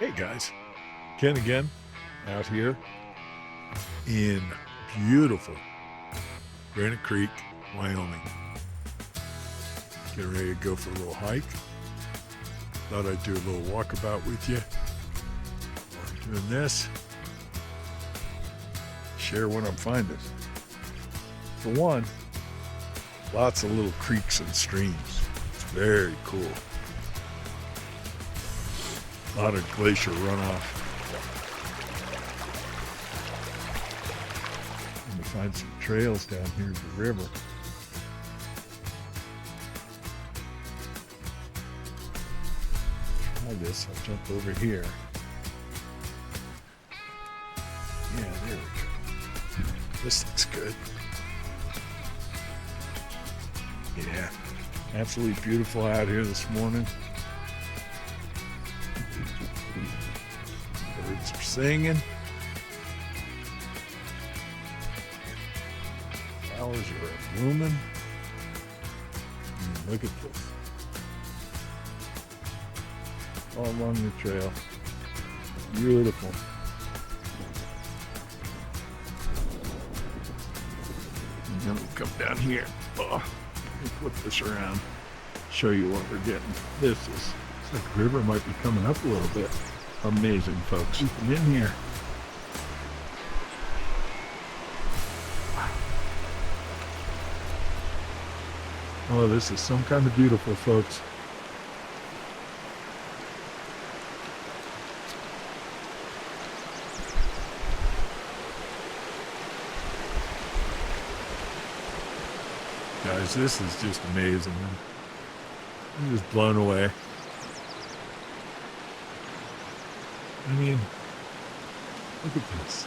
Hey guys, Ken again, out here in beautiful Granite Creek, Wyoming. Getting ready to go for a little hike. Thought I'd do a little walkabout with you. While I'm doing this, share what I'm finding. For one, lots of little creeks and streams. It's very cool. A lot of glacier runoff. I'm gonna find some trails down here at the river. Try this. I'll jump over here. Yeah, there we go. This looks good. Yeah, absolutely beautiful out here this morning. Birds are singing. Flowers are blooming. Look at this. All along the trail. Beautiful. And then we'll come down here. Oh, let me flip this around. Show you what we're getting. This is, it's like the river might be coming up a little bit. Amazing, folks. You can in here. Oh, this is some kind of beautiful, folks. Guys, this is just amazing. I'm just blown away. I mean, look at this.